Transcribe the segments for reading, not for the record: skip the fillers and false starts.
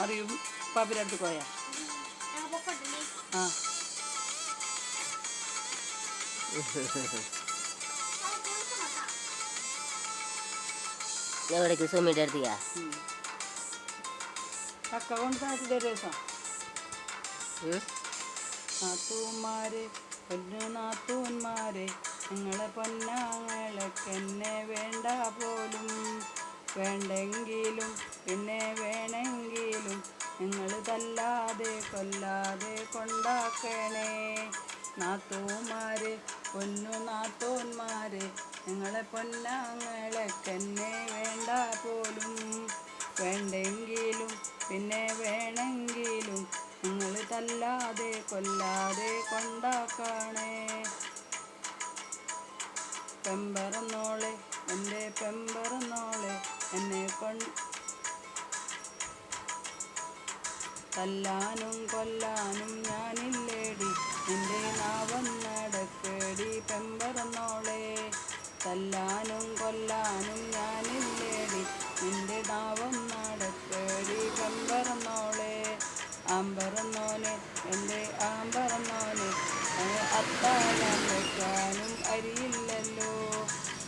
അറിയും പാപ്പിൻ്റെ അടുത്ത് പോയാ ആ എവിടേക്ക് സുമിയുടെ അടുത്തേക്കാ ചക്ക കൊണ്ട് താഴ്ത്തിൻ്റെ രസം നാത്തൂന്മാരെ പൊന്നു നാത്തൂന്മാരെ നിങ്ങളെ പൊന്നാങ്ങളെക്കെന്നെ വേണ്ട പോലും വേണ്ടെങ്കിലും പിന്നെ വേണമെങ്കിലും നിങ്ങൾ തല്ലാതെ കൊല്ലാതെ കൊണ്ടാക്കണേ നാത്തൂന്മാരെ പൊന്നു നാത്തൂന്മാരെ നിങ്ങളെ പൊന്നാങ്ങളെക്കെന്നെ വേണ്ട പോലും വേണ്ടെങ്കിലും പിന്നെ വേണമെങ്കിലും നിങ്ങൾ തല്ലാതെ കൊല്ലാതെ കൊണ്ടാക്കണേ പെമ്പറന്നോളെ എൻ്റെ പെമ്പറന്നോളെ എന്നെ തല്ലാനും കൊല്ലാനും ഞാനില്ലേടി നിന്റെ നാവന്നടക്കേടി പെമ്പറന്നോളെ തല്ലാനും കൊല്ലാനും ഞാനില്ലേടി നിന്റെ നാവന്നടക്കേടി പെമ്പറന്നോളെ ആമ്പറന്നോനെ എൻ്റെ ആമ്പറന്നോനെ അത്താഴം വെക്കാനും അരിയില്ലല്ലോ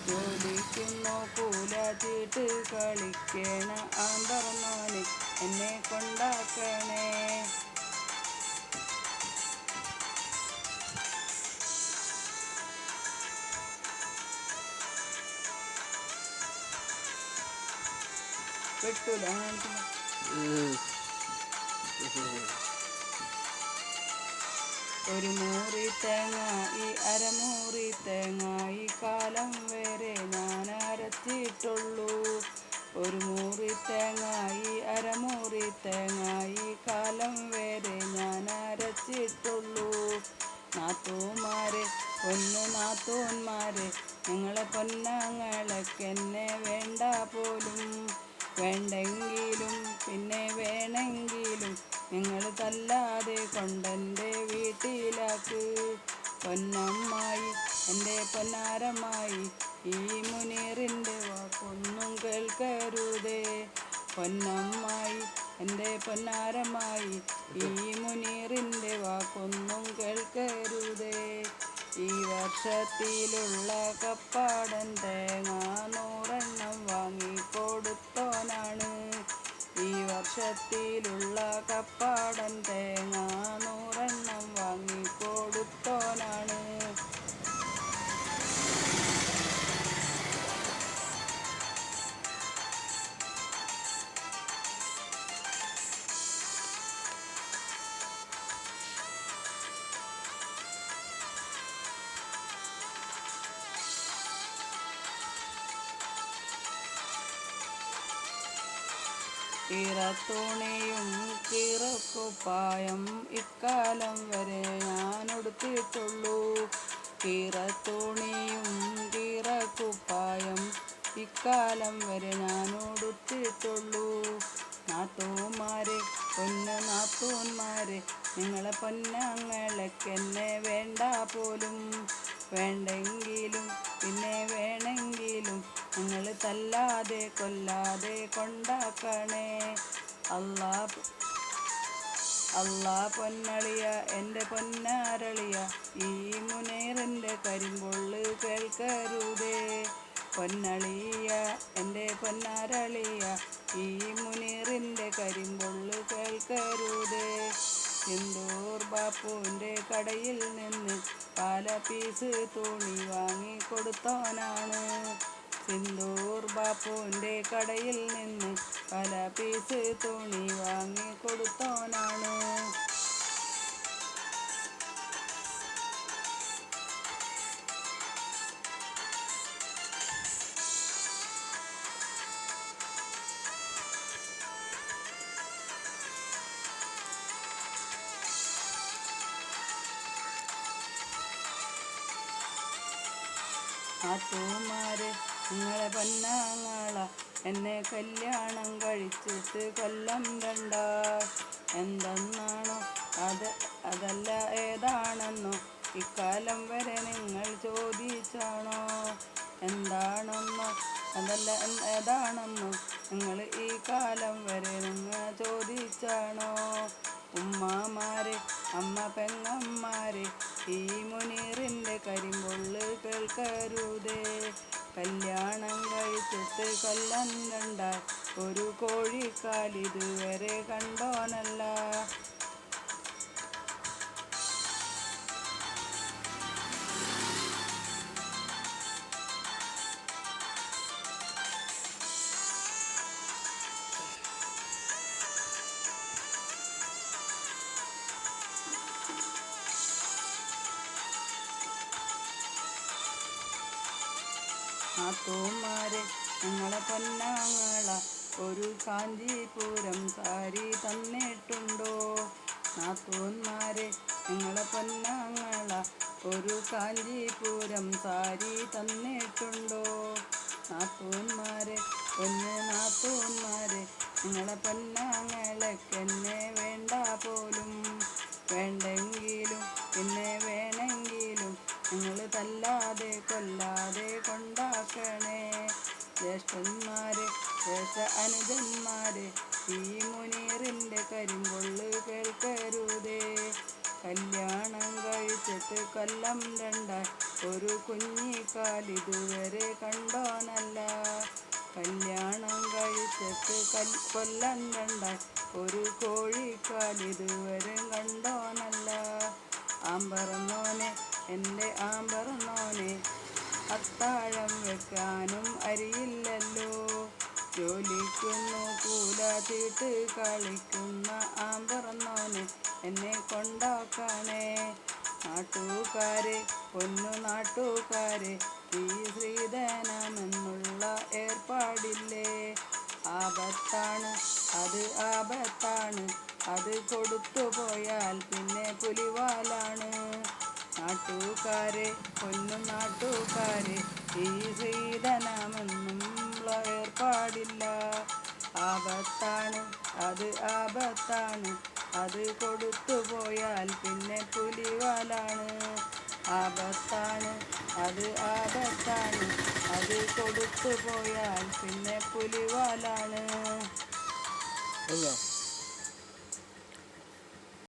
ജോലിക്കുന്നു കൂല ചീട്ട് കളിക്കണ ആമ്പറന്നോനെ എന്നെ കൊണ്ടാക്കണേ വെട്ടൂല ഒരു മൂറി തേങ്ങ ഈ അരമൂറി തേങ്ങ ഈ കാലം വരെ ഞാൻ അരച്ചിട്ടുള്ളൂ ഒരു മൂറി തേങ്ങ ഈ അരമൂറി തേങ്ങ ഈ കാലം വരെ ഞാൻ അരച്ചിട്ടുള്ളൂ നാത്തൂന്മാരെ പൊന്നു നാത്തൂന്മാരെ നിങ്ങളെ പൊന്നാങ്ങളെക്കെന്നെ വേണ്ട പോലും വേണ്ടെങ്കിലും പിന്നെ വേണമെങ്കിലും നിങ്ങൾ തല്ലാതെ കൊണ്ടെൻ്റെ വീട്ടിലാക്ക് പൊന്നമ്മായി എൻ്റെ പൊന്നാരമ്മായി ഈ മുനീറിൻ്റെ വാക്കൊന്നും കേൾക്കരുതേ പൊന്നമ്മായി എൻ്റെ പൊന്നാരമ്മായി ഈ മുനീറിൻ്റെ വാക്കൊന്നും കേൾക്കരുതേ ഈ വർഷത്തിലുള്ള കപ്പാടൻ തേങ്ങ 100 വാങ്ങിക്കൊടുത്തോനാണ് ഈ വർഷത്തിലുള്ള കപ്പാടൻ തേങ്ങ 100 വാങ്ങിക്കൊടുത്തോനാണ് കീറത്തുണിയും കീറക്കുപ്പായം ഇക്കാലം വരെ ഞാൻ ഉടുത്തിട്ടുള്ളൂ കീറത്തുണിയും കീറക്കുപ്പായം ഇക്കാലം വരെ ഞാൻ ഉടുത്തിട്ടുള്ളൂ നാത്തൂന്മാരെ പൊന്നു നാത്തൂന്മാരെ നിങ്ങളെ പൊന്നങ്ങളെക്കെന്നെ വേണ്ട പോലും വേണ്ടെങ്കിലും പിന്നെ വേണമെങ്കിലും നിങ്ങൾ തല്ലാതെ കൊല്ലാതെ കൊണ്ടാക്കണേ അല്ലാ പൊന്നളിയ എൻ്റെ പൊന്നാരളിയ ഈ മുനേറിൻ്റെ കരിമ്പൊള്ള് കേൾക്കരുതേ പൊന്നളിയ എൻ്റെ പൊന്നാരളിയ ഈ മുനീറിൻ്റെ കരിമ്പൊള്ള് കേൾക്കരുതേ സിന്ദൂർ ബാപ്പുവിൻ്റെ കടയിൽ നിന്ന് പല പീസ് തുണി വാങ്ങിക്കൊടുത്തോനാണ് സിന്ദൂർ ബാപ്പുവിൻ്റെ കടയിൽ നിന്ന് പല പീസ് തുണി വാങ്ങിക്കൊടുത്തോനാണ് നാത്തൂന്മാരെ നിങ്ങളെ പൊന്നാങ്ങള എന്നെ കല്യാണം കഴിച്ചിട്ട് കൊല്ലം 2 എന്തെന്നാണോ അതല്ല ഏതാണെന്നോ ഇക്കാലം വരെ നിങ്ങൾ ചോദിച്ചാണോ എന്താണെന്നോ അതല്ല ഏതാണെന്നോ നിങ്ങൾ ഈ കാലം വരെ നിങ്ങൾ ചോദിച്ചാണോ? ഉമ്മാമാരെ അമ്മ പെങ്ങന്മാരെ ഈ മുനീറിൻ്റെ കരിമ്പൊള്ള് കേൾക്കരുതേ. കല്യാണം കഴിച്ചിട്ട് കൊല്ലം രണ്ടായി ഒരു കോഴിക്കാലിതുവരെ കണ്ടോനല്ല. നാത്തൂന്മാരെ നിങ്ങളെ പൊന്നാങ്ങള ഒരു കാഞ്ചീപുരം സാരി തന്നിട്ടുണ്ടോ? നാത്തൂന്മാരെ നിങ്ങളെ പൊന്നാങ്ങള ഒരു കാഞ്ചീപുരം സാരി തന്നിട്ടുണ്ടോ? നാത്തൂന്മാരെ നാത്തൂന്മാരെ നിങ്ങളെ പൊന്നാങ്ങളെക്കെന്നെ വേണ്ട പോലും. വേണ്ടെങ്കിലും പിന്നെ വേണമെങ്കിലും നിങ്ങൾ തല്ലാതെ കൊല്ലാതെ കൊണ്ടാക്കണേ. ജ്യേഷ്ഠന്മാരെ അനുജന്മാരെ ഈ മുനീറിൻ്റെ കരിമ്പൊള്ള് കേൾക്കരുതേ. കല്യാണം കഴിച്ചിട്ട് കൊല്ലം രണ്ടായി ഒരു കുഞ്ഞിക്കാലിതുവരെ കണ്ടോനല്ല. കല്യാണം കഴിച്ചിട്ട് കൊല്ലം രണ്ടായി ഒരു കോഴിക്കാലിതുവരെ കണ്ടോനല്ല. ആമ്പറന്നോനെ എൻ്റെ ആമ്പറന്നോനെ അത്താഴം വെക്കാനും അരിയില്ലല്ലോ. ജോലിക്കുന്നു കൂല തീട്ട് കളിക്കുന്ന ആമ്പറന്നോനെ എന്നെ കൊണ്ടാക്കണേ. നാട്ടുകാരെ പൊന്നു നാട്ടുകാരെ ഈ സ്ത്രീധനമെന്നുള്ള ഏർപ്പാടില്ലേ? ആപത്താണ് അത് ആപത്താണ്. അത് കൊടുത്തു പോയാൽ പിന്നെ പുലിവാലാണ്. നാട്ടുകാരെ പൊന്നു നാട്ടുകാരെ ഈ സ്ത്രീധനമെന്നുള്ള ഏർപ്പാടില്ല. ആപത്താണ് അത് ആപത്താണ്. അത് കൊടുത്തു പോയാൽ പിന്നെ പുലിവാലാണ്. ആപത്താണ് അത് ആപത്താണ്. അത് കൊടുത്തു പോയാൽ പിന്നെ പുലിവാലാണ്.